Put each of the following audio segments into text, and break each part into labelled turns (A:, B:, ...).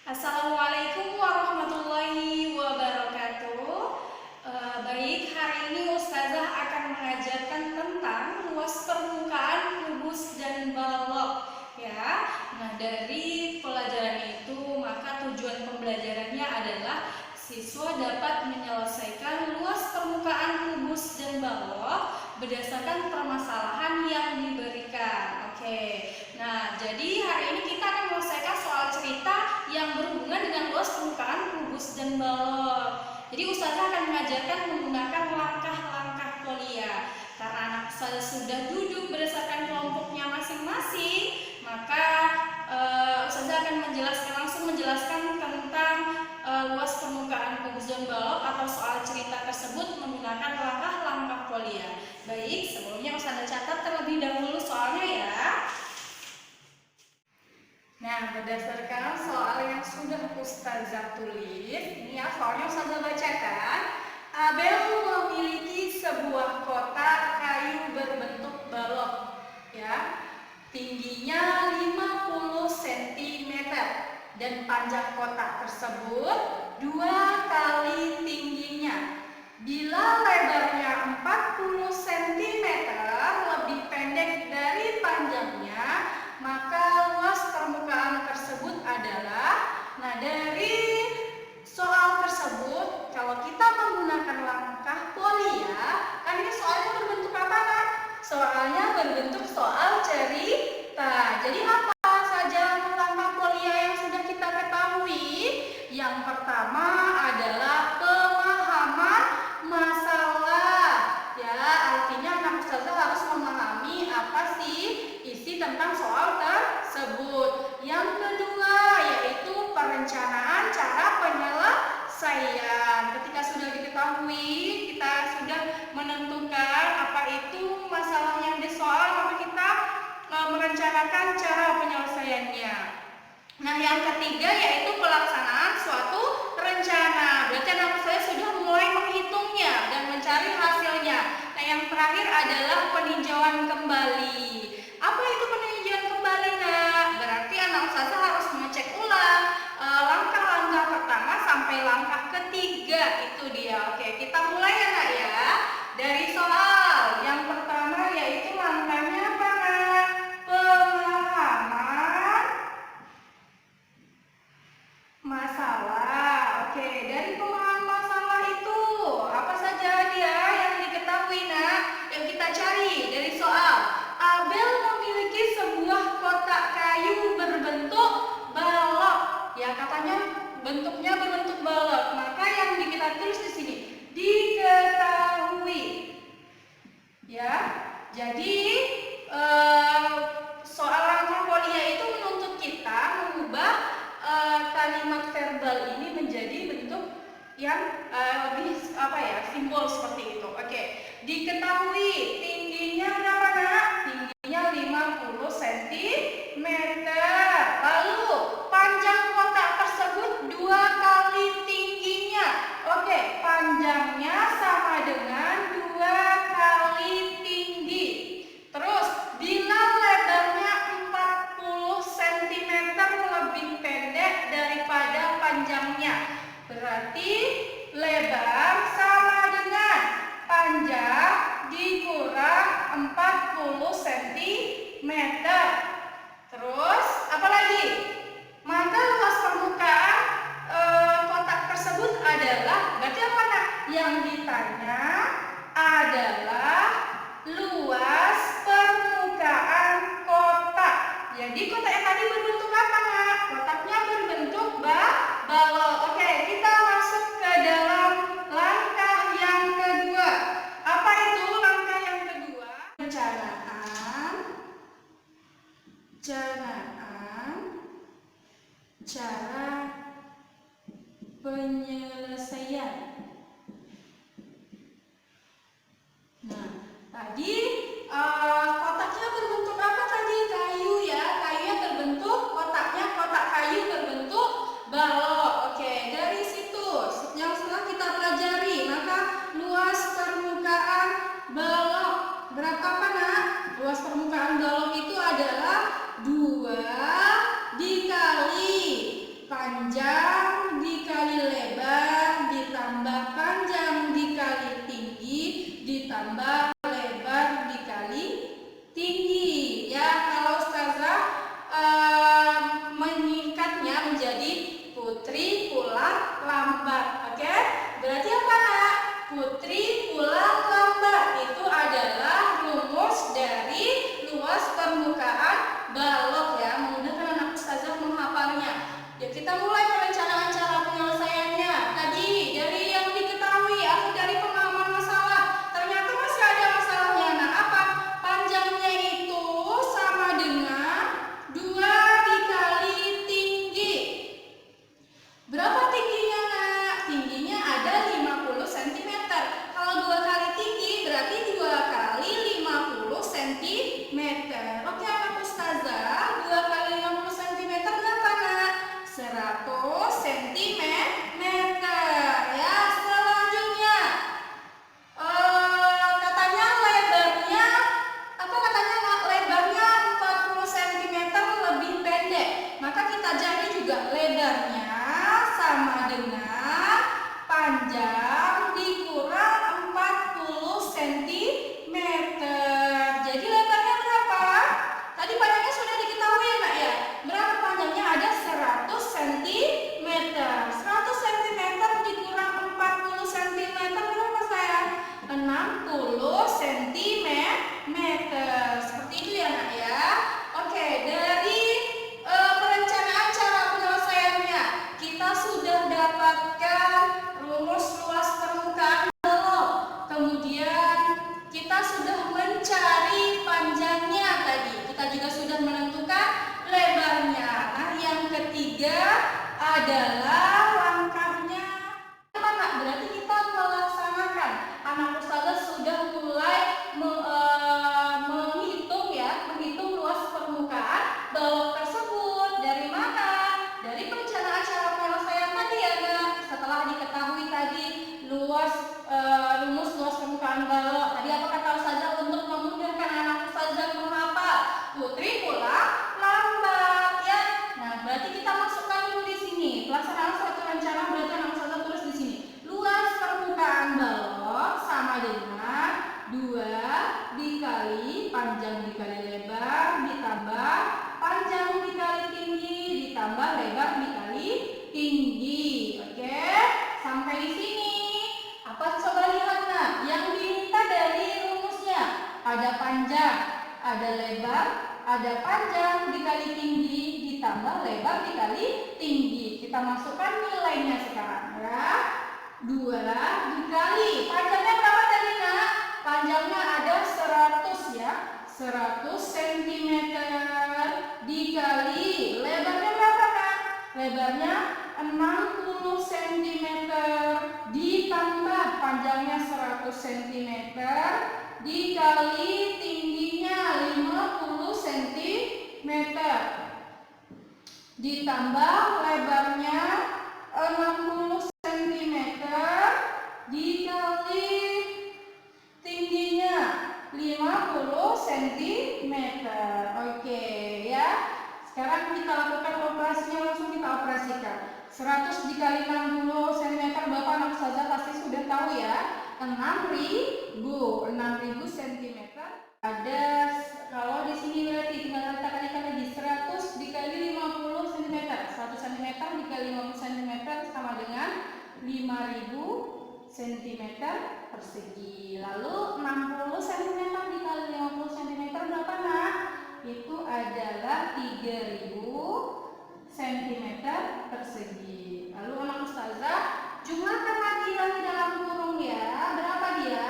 A: Assalamualaikum warahmatullahi wabarakatuh. Baik, hari ini Ustazah akan mengajarkan tentang luas permukaan kubus dan balok. Ya, nah dari pelajaran itu maka tujuan pembelajarannya adalah siswa dapat menyelesaikan luas permukaan kubus dan balok berdasarkan permasalahan yang diberikan. Oke. Nah, jadi hari ini kita akan menyelesaikan soal cerita yang berhubungan dengan luas permukaan kubus dan balok. Jadi Ustazah akan mengajarkan menggunakan langkah-langkah polia. Karena anak saya sudah duduk berdasarkan kelompoknya masing-masing, maka Ustazah akan langsung menjelaskan tentang luas permukaan kubus dan balok atau soal cerita tersebut menggunakan langkah-langkah polia. Baik, sebelumnya Ustazah catat terlebih dahulu soalnya ya. Nah, berdasarkan soal yang sudah Ustazah tulis, ini ya soalnya Ustazah bacakan. Abel memiliki sebuah kotak kayu berbentuk balok, ya, tingginya 50 cm dan panjang kotak tersebut 2 kali tingginya. Bila lebarnya 40 cm lebih pendek dari panjangnya, maka luas permukaan tersebut adalah, nah dari soal tersebut kalau kita menggunakan langkah polia, kan ini soalnya berbentuk apa kan? Soalnya berbentuk soal cerita. Jadi apa saja langkah polia yang sudah kita ketahui? Yang pertama adalah pemahaman masalah. Ya, artinya anak ustazah harus memahami apa sih isi tentang soal tersebut. Yang kedua yaitu perencanaan cara penyelesaian. Ketika sudah diketahui, kita sudah menentukan apa itu masalah yang di soal, maka kita merencanakan cara penyelesaiannya. Nah, yang ketiga yaitu pelaksanaan suatu rencana. Berarti anak saya sudah mulai menghitungnya dan mencari hasilnya. Nah, yang terakhir adalah peninjauan kembali. Apa itu peninjauan kembali, Nak? Berarti anak ustazah harus mengecek ulang langkah-langkah pertama sampai langkah ketiga, itu dia. Oke, kita mulai ya, Nak ya. Dari soal yang pertama yaitu langkahnya apa, Nak? Pemahaman masalah. Oke, dari pemahaman masalah itu apa saja dia yang diketahui, Nak? Yang kita cari dari soal. Abel memiliki sebuah kotak kayu berbentuk balok. Ya, katanya bentuknya berbentuk balok. Maka yang kita tulis di sini diketahui. Ya, jadi soal langkah polia itu menuntut kita mengubah kalimat verbal ini menjadi bentuk yang lebih simbol seperti itu. Oke, diketahui tingginya berapa, Nak? Tingginya 50 cm. Lalu panjang kotak tersebut 2 kali tingginya. Oke, panjangnya sama dengan 2 kali tinggi. Terus bila lebarnya 40 cm lebih pendek daripada panjangnya, berarti lebar sama dengan panjang dikurang 40 cm. Terus apa lagi? Maka luas permukaan kotak tersebut adalah, berarti apa, Nak? Yang ditanya adalah luas permukaan kotak. Jadi kotak yang tadi berbentuk apa, Nak? Kotaknya berbentuk balok. Oke, kita masuk ke dalam langkah yang kedua. Apa itu langkah yang kedua? Perencanaan cara penyelesaian. Nah, tadi kotaknya berbentuk apa tadi? Kayu ya, kayunya berbentuk, kotaknya kotak kayu berbentuk balok. Oke, dari situ yang setelah kita pelajari, maka luas permukaan balok berapa, Nak? Luas permukaan balok itu adalah 2 dikali panjang panjang dikali lebar ditambah panjang dikali tinggi ditambah lebar dikali tinggi. Ya, kalau Ustazah menyingkatnya menjadi putri pulang lambat. Oke? Berarti apa, Nak? Putri pulang lambat itu adalah rumus dari luas permukaan balok ya. Memudahkan anak Ustazah menghafalnya. Ya, kita mulai perencanaan cara penyelesaiannya. Tadi dari yang diketahui atau dari pemahaman masalah, ternyata masih ada masalahnya. Nah, apa? Panjangnya itu sama dengan 2 dikali tinggi. Berapa tingginya, Nak? Tingginya ada 50 cm. Kalau 2 kali tinggi berarti 2 kali 50 cm. Oke, anak Ustazah, 2 kali 50 cm berapa, Nak? 100 cm. Ya, selanjutnya katanya lebarnya lebarnya 40 cm lebih pendek. Maka kita cari juga lebarnya sama dengan panjang dikurang 40 cm. Jadi lebarnya berapa? Tadi panjangnya sudah diketahui ya, Nak ya. Berapa panjangnya? Ada 100 cm. 100 cm dikurang 40 cm berapa, sayang? 60 cm. Seperti itu ya, Nak ya. Oke, dari perencanaan cara penyelesaiannya kita sudah dapatkan rumus luas permukaan balok. Kemudian kita sudah mencari panjangnya tadi. Kita juga sudah menentukan lebarnya. Nah, yang ketiga adalah langkahnya. Apa, Nak? Berarti kita melaksanakan. Anak Ustazah sudah mulai menghitung luas permukaan balok tersebut. Dari mana? Dari perencanaan cara penyelesaian tadi ya, Nak. Setelah diketahui tadi rumus luas permukaan balok. Tadi apa kata Ustazah untuk memudahkan anak Ustazah menghafal? Putri pulang lambat ya. Nah, berarti kita masukkan dulu di sini. Pelaksanaan suatu rencana berarti anak Ustazah tulis di sini. Luas permukaan balok sama dengan 2 dikali panjang dikali lebar ditambah panjang dikali tinggi ditambah lebar dikali tinggi. Oke, sampai di sini. Apa coba lihat, Nak? Yang diminta dari rumusnya ada panjang, ada lebar, ada panjang dikali tinggi ditambah lebar dikali tinggi. Kita masukkan nilainya sekarang ya. 2 dikali panjangnya berapa tadi, Nak? Panjangnya ada 100 ya. 100 cm dikali lebarnya berapa, Kak? Lebarnya 60 cm ditambah panjangnya 100 cm dikali tingginya 50 cm ditambah lebarnya 60 cm dikali tingginya 50 cm. Oke ya. Sekarang kita lakukan operasinya, langsung kita operasikan. 100 dikali 60 cm Bapak anak Ustazah pasti sudah tahu ya. 6.000 cm. Ada, kalau di sini berarti tinggal kita kalikan lagi 100 dikali 50 cm. 100 cm dikali 50 cm sama dengan 5.000 cm persegi. Lalu 60 cm dikali 50 cm berapa, Nak? Itu adalah 3.000 cm persegi. Lalu anak Ustazah jumlahkan lagi yang di dalam kurung ya. Berapa dia?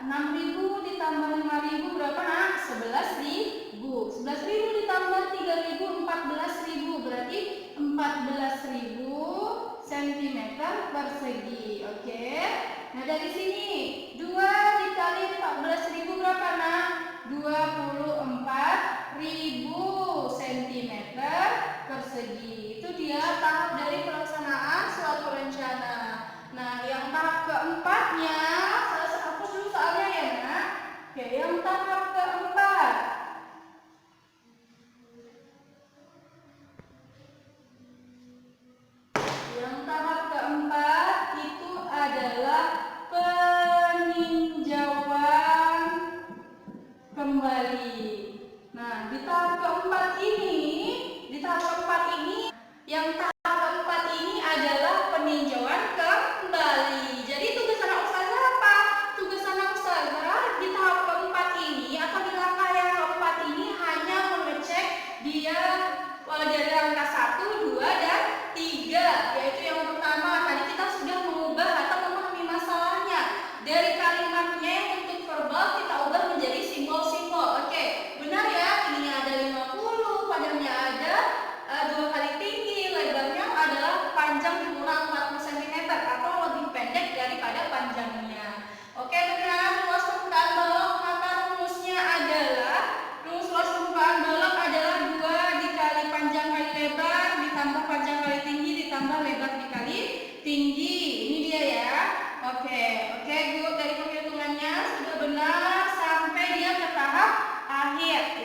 A: 6.000 ditambah 5.000 berapa, Nak? 11.000. 11.000 ditambah 3.000 14.000 berarti 14.000 cm persegi. Oke. Nah, dari sini 2 dikali 14.000 berapa, Nak? 24.000 cm persegi. Itu dia tahap dari pelaksanaan suatu rencana. Nah, yang tahap keempatnya, saya hapus dulu soalnya ya, Nak. Oke, yang tahap keempat. ditambah lebar dikali tinggi. Ini dia ya. Oke, good. Dari perhitungannya sudah benar sampai dia ke tahap akhir.